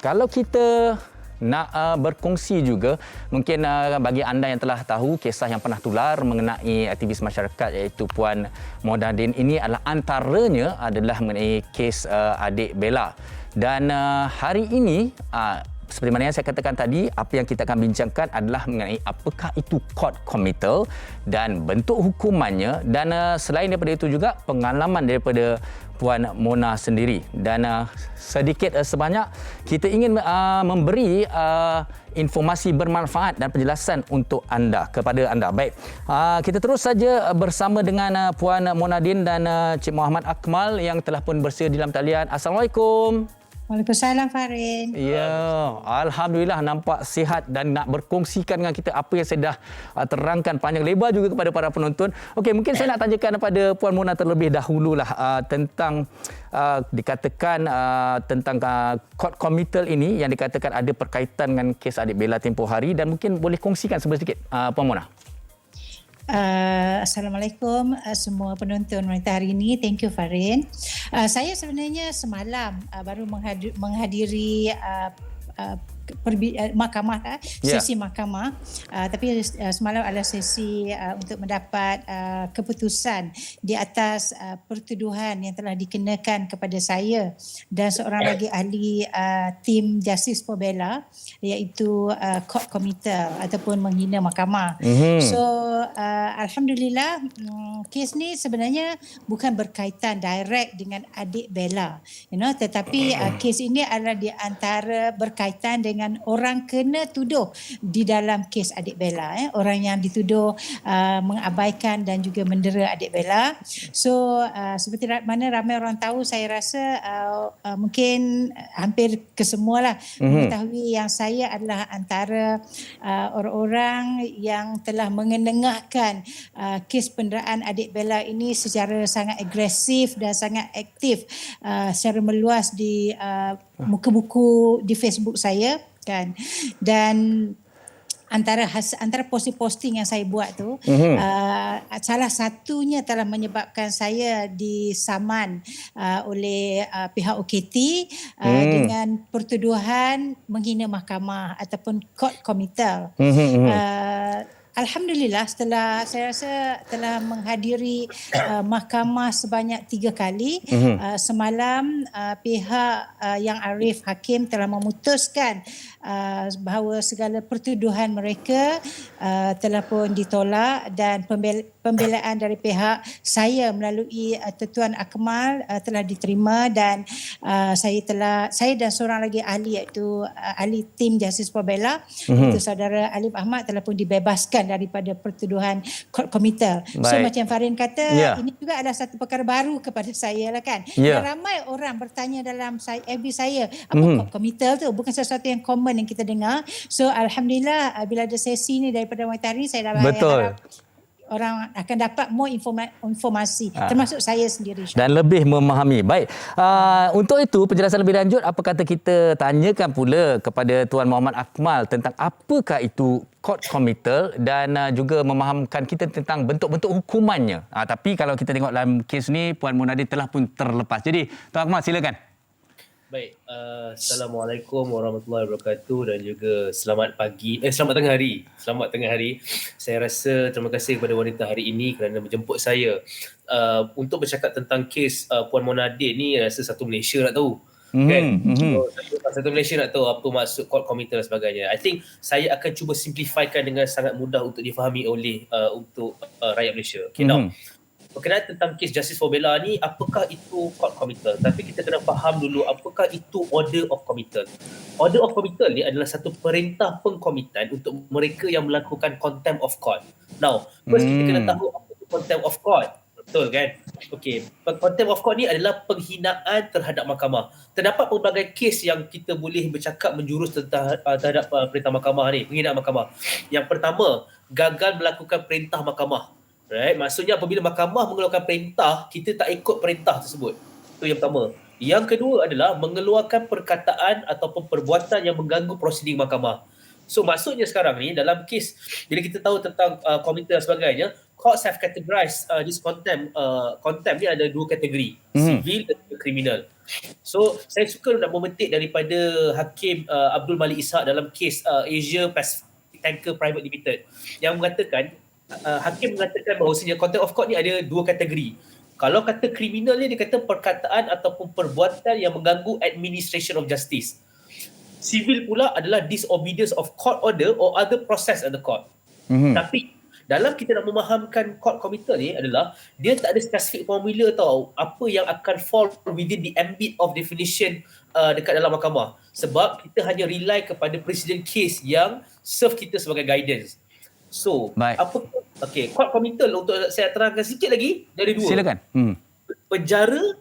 Kalau kita nak berkongsi juga, mungkin bagi anda yang telah tahu kisah yang pernah tular mengenai aktivis masyarakat iaitu Puan Monadin, ini adalah antaranya adalah mengenai kes adik Bella. Dan hari ini seperti mana yang saya katakan tadi, apa yang kita akan bincangkan adalah mengenai apakah itu court committal dan bentuk hukumannya, dan selain daripada itu juga pengalaman daripada Puan Mona sendiri. Dan sedikit sebanyak kita ingin memberi informasi bermanfaat dan penjelasan untuk anda, kepada anda. Baik, kita terus saja bersama dengan Puan Monadin dan Cik Muhammad Akmal yang telah pun bersedia di dalam talian. Assalamualaikum. Waalaikumsalam Farin. Ya, alhamdulillah nampak sihat dan nak berkongsikan dengan kita apa yang saya dah terangkan panjang lebar juga kepada para penonton. Okey, mungkin saya nak tanyakan kepada Puan Mona terlebih dahululah tentang dikatakan tentang court committal ini yang dikatakan ada berkaitan dengan kes adik Bella tempoh hari, dan mungkin boleh kongsikan sedikit Puan Mona. Assalamualaikum semua penonton wanita hari ini. Thank you Farin. Saya sebenarnya semalam baru menghadiri mahkamah, sesi mahkamah, tapi semalam adalah sesi untuk mendapat keputusan di atas pertuduhan yang telah dikenakan kepada saya dan seorang lagi ahli tim Justice for Bella, iaitu court committal ataupun menghina mahkamah. So alhamdulillah, kes ni sebenarnya bukan berkaitan direct dengan adik Bella, tetapi kes ini adalah di antara berkaitan dengan orang kena tuduh di dalam kes adik Bella, orang yang dituduh mengabaikan dan juga mendera adik Bella. So seperti mana ramai orang tahu, saya rasa mungkin hampir kesemualah mengetahui yang saya adalah antara orang-orang yang telah mengenengahkan kes penderaan adik Bella ini secara sangat agresif dan sangat aktif secara meluas di muka buku di Facebook saya kan. Dan antara posting yang saya buat tu, salah satunya telah menyebabkan saya disaman oleh pihak OKT dengan pertuduhan menghina mahkamah ataupun court committal. Alhamdulillah, setelah saya rasa telah menghadiri mahkamah sebanyak 3 kali, semalam pihak yang Arif Hakim telah memutuskan bahawa segala pertuduhan mereka telah pun ditolak, dan pembelaan dari pihak saya melalui Tuan Akmal telah diterima, dan saya dan seorang lagi ahli, iaitu ahli tim Justice for Bella, iaitu saudara Alif Ahmad, telah pun dibebaskan daripada pertuduhan court committal. So macam Farin kata, ini juga adalah satu perkara baru kepada saya lah kan. Dan ramai orang bertanya dalam FB saya, apa court committal tu? Bukan sesuatu yang common yang kita dengar. So alhamdulillah, bila ada sesi ni daripada wanita hari, saya dah harap orang akan dapat more informasi, termasuk saya sendiri. Dan lebih memahami. Baik, untuk itu penjelasan lebih lanjut, apa kata kita tanyakan pula kepada Tuan Muhammad Akmal tentang apakah itu court committal, dan juga memahamkan kita tentang bentuk-bentuk hukumannya. Tapi kalau kita tengok dalam kes ni, Puan Monadin telah pun terlepas. Jadi Tuan Akmal, silakan. Baik, Assalamualaikum warahmatullahi wabarakatuh, dan juga selamat tengah hari. Selamat tengah hari. Saya rasa terima kasih kepada wanita hari ini kerana menjemput saya untuk bercakap tentang kes Puan Monadin ni. Rasa satu Malaysia nak tahu. Kan? Satu Malaysia nak tahu apa maksud court committal dan sebagainya. I think saya akan cuba simplifikan dengan sangat mudah untuk difahami oleh untuk rakyat Malaysia. Okay, now, berkenaan tentang kes Justice for Bella ni, apakah itu court committal? Tapi kita kena faham dulu apakah itu order of committal. Order of committal ni adalah satu perintah pengkomitan untuk mereka yang melakukan contempt of court. Now, first kita kena tahu apa itu contempt of court. Betul kan? Okey, contempt of court ni adalah penghinaan terhadap mahkamah. Terdapat pelbagai kes yang kita boleh bercakap menjurus terhadap perintah mahkamah ni, penghinaan mahkamah. Yang pertama, gagal melakukan perintah mahkamah. Right? Maksudnya apabila mahkamah mengeluarkan perintah, kita tak ikut perintah tersebut. Itu yang pertama. Yang kedua adalah mengeluarkan perkataan ataupun perbuatan yang mengganggu prosiding mahkamah. So maksudnya sekarang ni dalam kes, bila kita tahu tentang komite dan sebagainya, courts have categorized this contempt ni ada 2 kategori, civil dan criminal. So saya suka nak memetik daripada Hakim Abdul Malik Ishak dalam kes Asia Pacific Tanker Private Limited yang mengatakan Hakim mengatakan bahawasanya contempt of court ni ada 2 kategori. Kalau kata kriminal ni, dia kata perkataan ataupun perbuatan yang mengganggu administration of justice. Civil pula adalah disobedience of court order or other process at the court. Tapi dalam kita nak memahamkan court committal ni adalah dia tak ada spesifik formula tau apa yang akan fall within the ambit of definition dekat dalam mahkamah. Sebab kita hanya rely kepada precedent case yang serve kita sebagai guidance. So, court committal untuk saya terangkan sikit lagi dari 2. Silakan. Penjara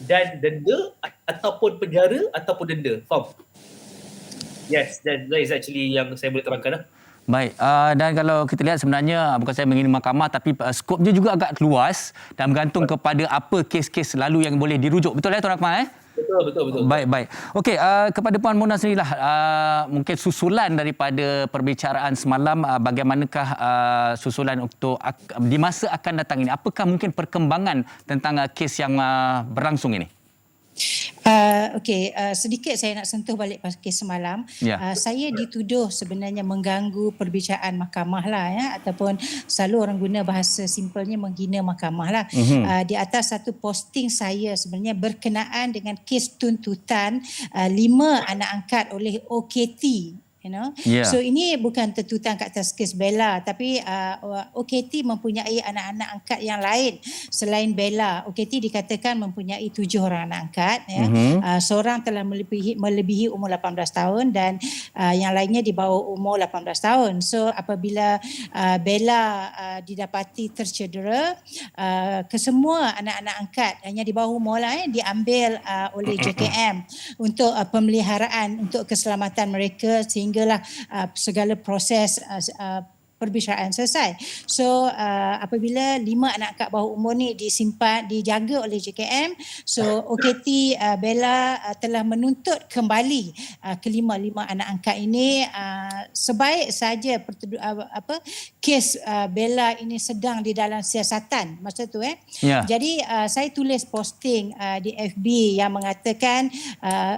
dan denda ataupun penjara ataupun denda. Faham? Yes, that is actually yang saya boleh terangkan lah. Baik, dan kalau kita lihat sebenarnya bukan saya mengingini mahkamah tapi skopnya juga agak luas dan bergantung kepada apa kes-kes lalu yang boleh dirujuk. Betul Tuan Akmal? Betul. Baik. Okey, kepada Puan Mona sendirilah mungkin susulan daripada perbicaraan semalam, bagaimanakah susulan untuk di masa akan datang ini? Apakah mungkin perkembangan tentang kes yang berlangsung ini? Sedikit saya nak sentuh balik kes semalam. Saya dituduh sebenarnya mengganggu perbicaraan mahkamah lah ya, ataupun selalu orang guna bahasa simpelnya menghina mahkamah lah. Di atas satu posting saya sebenarnya berkenaan dengan kes tuntutan 5 anak angkat oleh OKT. So ini bukan tuntutan kat atas kes Bella, tapi OKT mempunyai anak-anak angkat yang lain selain Bella. OKT dikatakan mempunyai 7 orang anak angkat ya. Seorang telah melebihi umur 18 tahun dan yang lainnya di bawah umur 18 tahun. So apabila Bella didapati tercedera, kesemua anak-anak angkat hanya di bawah umur lah diambil oleh JKM untuk pemeliharaan untuk keselamatan mereka sehinggalah segala proses perbicaraan selesai. So apabila 5 anak angkat bawah umur ni dijaga oleh JKM, so OKT Bella telah menuntut kembali kelima-lima anak angkat ini sebaik saja kes Bella ini sedang di dalam siasatan masa tu Jadi saya tulis posting di FB yang mengatakan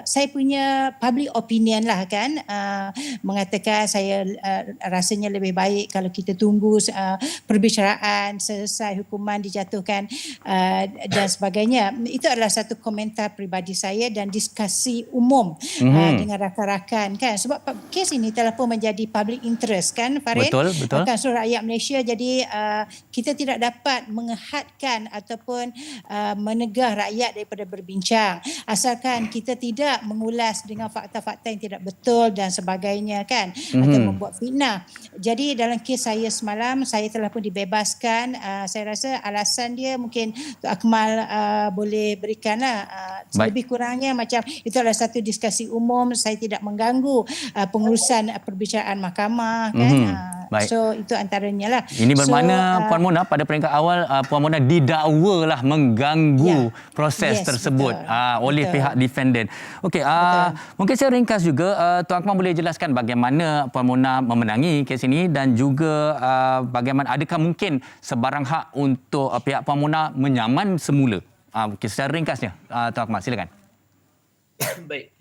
saya punya public opinion lah kan, mengatakan saya rasanya lebih baik kalau kita tunggu perbicaraan selesai, hukuman dijatuhkan dan sebagainya. Itu adalah satu komentar peribadi saya dan diskusi umum dengan rakan-rakan kan, sebab kes ini telah pun menjadi public interest kan Farid, betul. Kan seluruh rakyat Malaysia. Jadi kita tidak dapat menghadkan ataupun menegah rakyat daripada berbincang asalkan kita tidak mengulas dengan fakta-fakta yang tidak betul dan sebagainya kan, atau membuat fitnah. Jadi dalam kes saya semalam, saya telah pun dibebaskan. Saya rasa alasan dia mungkin Tok Akmal boleh berikanlah. Lebih kurangnya macam itu adalah satu diskusi umum, saya tidak mengganggu pengurusan perbicaraan mahkamah kan. So itu antaranya lah. Ini bermakna Puan Mona pada peringkat awal Puan Mona didakwalah mengganggu proses tersebut oleh pihak defendant. Okey, mungkin saya ringkas juga, Tuan Akmal boleh jelaskan bagaimana Puan Mona memenangi kes ini dan juga bagaimana, adakah mungkin sebarang hak untuk pihak Puan Mona menyaman semula? Mungkin secara ringkasnya, Tuan Akmal silakan. Baik.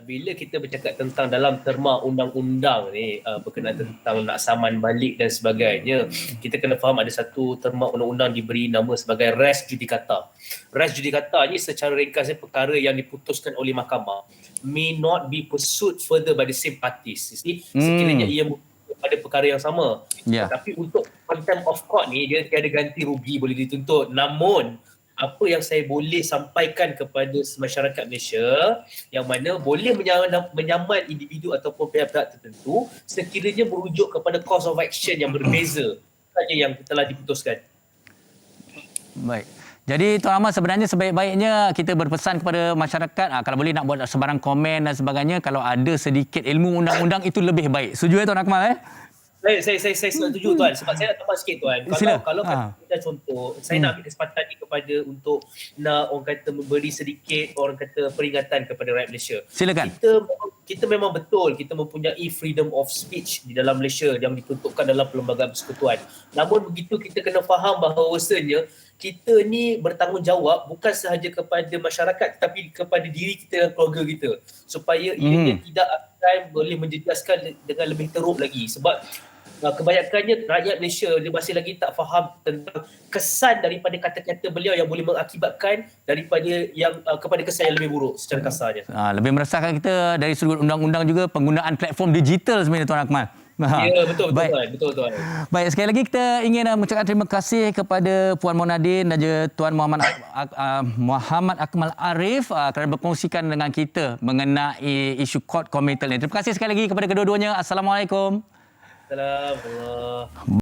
Bila kita bercakap tentang dalam terma undang-undang ni berkenaan tentang nak saman balik dan sebagainya, kita kena faham ada satu terma undang-undang diberi nama sebagai res judicata. Res judicata ni secara ringkasnya perkara yang diputuskan oleh mahkamah may not be pursued further by the same parties. Sekiranya ia pada perkara yang sama. Tapi untuk contempt of court ni dia tiada ganti rugi boleh dituntut. Namun apa yang saya boleh sampaikan kepada masyarakat Malaysia yang mana boleh menyaman individu ataupun pihak-pihak tertentu sekiranya merujuk kepada course of action yang berbeza saja yang telah diputuskan. Baik. Jadi Tuan Ahmad, sebenarnya sebaik-baiknya kita berpesan kepada masyarakat, kalau boleh nak buat sebarang komen dan sebagainya, kalau ada sedikit ilmu undang-undang itu lebih baik. Setuju Tuan Akmal? Saya setuju Tuan, sebab saya nak tambah sikit Tuan. Sila. Kalau kata contoh, saya nak ambil kesempatan ni kepada untuk nak orang kata memberi sedikit orang kata peringatan kepada rakyat Malaysia. Silakan. Kita memang betul kita mempunyai freedom of speech di dalam Malaysia yang diperuntukkan dalam Perlembagaan Persekutuan. Namun begitu kita kena faham bahawasanya kita ni bertanggungjawab bukan sahaja kepada masyarakat tetapi kepada diri kita dan keluarga kita, supaya ianya tidak akan boleh menjejaskan dengan lebih teruk lagi, sebab kebanyakannya rakyat Malaysia dia masih lagi tak faham tentang kesan daripada kata-kata beliau yang boleh mengakibatkan daripada yang kepada kesan yang lebih buruk secara kasarnya. Lebih meresahkan kita dari sudut undang-undang juga penggunaan platform digital sebenarnya Tuan Akmal. Ya, betul Baik. Tuan, betul Tuan. Baik, sekali lagi kita ingin mengucapkan terima kasih kepada Puan Monadin dan juga Tuan Muhammad Akmal Arif kerana berkongsikan dengan kita mengenai isu kod komunital ini. Terima kasih sekali lagi kepada kedua-duanya. Assalamualaikum. Assalamualaikum.